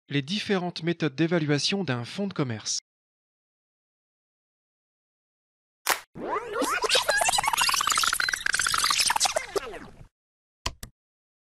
Les différentes méthodes d'évaluation d'un fonds de commerce.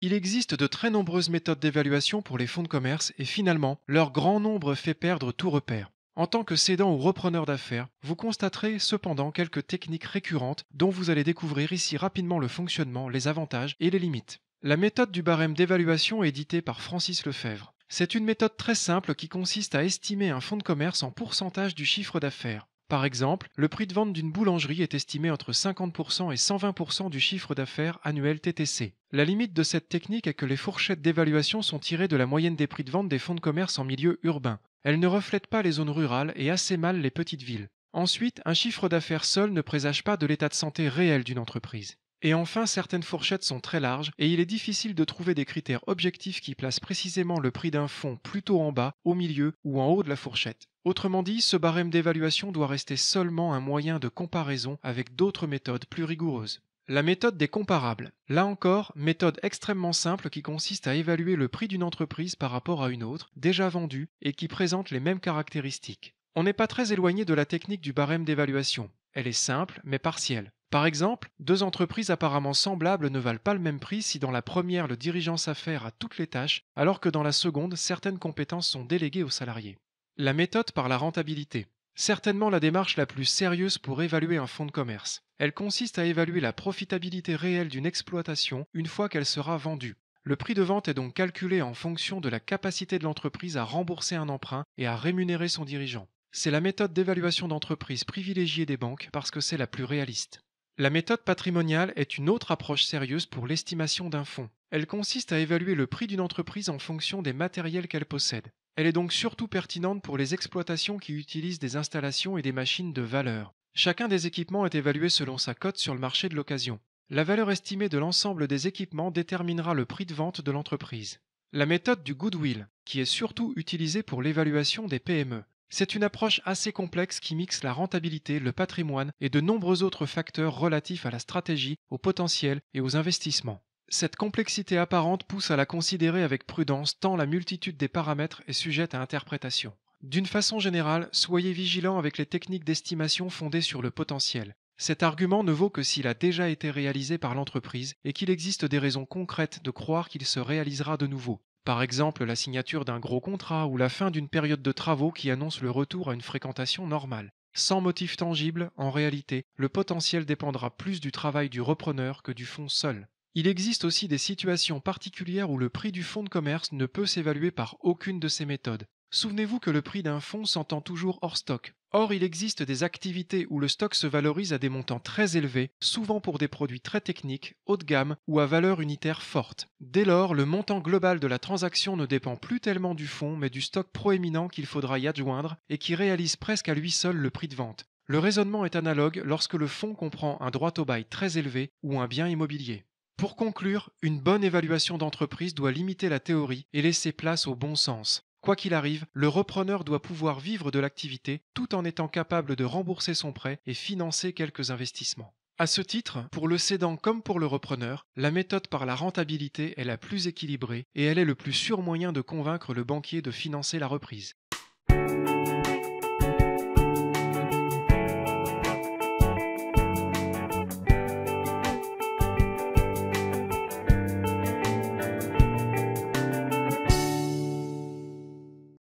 Il existe de très nombreuses méthodes d'évaluation pour les fonds de commerce et finalement, leur grand nombre fait perdre tout repère. En tant que cédant ou repreneur d'affaires, vous constaterez cependant quelques techniques récurrentes dont vous allez découvrir ici rapidement le fonctionnement, les avantages et les limites. La méthode du barème d'évaluation est éditée par Francis Lefebvre. C'est une méthode très simple qui consiste à estimer un fonds de commerce en pourcentage du chiffre d'affaires. Par exemple, le prix de vente d'une boulangerie est estimé entre 50% et 120% du chiffre d'affaires annuel TTC. La limite de cette technique est que les fourchettes d'évaluation sont tirées de la moyenne des prix de vente des fonds de commerce en milieu urbain. Elles ne reflètent pas les zones rurales et assez mal les petites villes. Ensuite, un chiffre d'affaires seul ne présage pas de l'état de santé réel d'une entreprise. Et enfin, certaines fourchettes sont très larges et il est difficile de trouver des critères objectifs qui placent précisément le prix d'un fonds plutôt en bas, au milieu ou en haut de la fourchette. Autrement dit, ce barème d'évaluation doit rester seulement un moyen de comparaison avec d'autres méthodes plus rigoureuses. La méthode des comparables. Là encore, méthode extrêmement simple qui consiste à évaluer le prix d'une entreprise par rapport à une autre, déjà vendue, et qui présente les mêmes caractéristiques. On n'est pas très éloigné de la technique du barème d'évaluation. Elle est simple, mais partielle. Par exemple, deux entreprises apparemment semblables ne valent pas le même prix si dans la première le dirigeant s'affaire à toutes les tâches, alors que dans la seconde, certaines compétences sont déléguées aux salariés. La méthode par la rentabilité. Certainement la démarche la plus sérieuse pour évaluer un fonds de commerce. Elle consiste à évaluer la profitabilité réelle d'une exploitation une fois qu'elle sera vendue. Le prix de vente est donc calculé en fonction de la capacité de l'entreprise à rembourser un emprunt et à rémunérer son dirigeant. C'est la méthode d'évaluation d'entreprise privilégiée des banques parce que c'est la plus réaliste. La méthode patrimoniale est une autre approche sérieuse pour l'estimation d'un fonds. Elle consiste à évaluer le prix d'une entreprise en fonction des matériels qu'elle possède. Elle est donc surtout pertinente pour les exploitations qui utilisent des installations et des machines de valeur. Chacun des équipements est évalué selon sa cote sur le marché de l'occasion. La valeur estimée de l'ensemble des équipements déterminera le prix de vente de l'entreprise. La méthode du goodwill, qui est surtout utilisée pour l'évaluation des PME. C'est une approche assez complexe qui mixe la rentabilité, le patrimoine et de nombreux autres facteurs relatifs à la stratégie, au potentiel et aux investissements. Cette complexité apparente pousse à la considérer avec prudence tant la multitude des paramètres est sujette à interprétation. D'une façon générale, soyez vigilants avec les techniques d'estimation fondées sur le potentiel. Cet argument ne vaut que s'il a déjà été réalisé par l'entreprise et qu'il existe des raisons concrètes de croire qu'il se réalisera de nouveau. Par exemple, la signature d'un gros contrat ou la fin d'une période de travaux qui annonce le retour à une fréquentation normale. Sans motif tangible, en réalité, le potentiel dépendra plus du travail du repreneur que du fonds seul. Il existe aussi des situations particulières où le prix du fonds de commerce ne peut s'évaluer par aucune de ces méthodes. Souvenez-vous que le prix d'un fonds s'entend toujours hors stock. Or, il existe des activités où le stock se valorise à des montants très élevés, souvent pour des produits très techniques, haut de gamme ou à valeur unitaire forte. Dès lors, le montant global de la transaction ne dépend plus tellement du fonds, mais du stock proéminent qu'il faudra y adjoindre et qui réalise presque à lui seul le prix de vente. Le raisonnement est analogue lorsque le fonds comprend un droit au bail très élevé ou un bien immobilier. Pour conclure, une bonne évaluation d'entreprise doit limiter la théorie et laisser place au bon sens. Quoi qu'il arrive, le repreneur doit pouvoir vivre de l'activité tout en étant capable de rembourser son prêt et financer quelques investissements. À ce titre, pour le cédant comme pour le repreneur, la méthode par la rentabilité est la plus équilibrée et elle est le plus sûr moyen de convaincre le banquier de financer la reprise.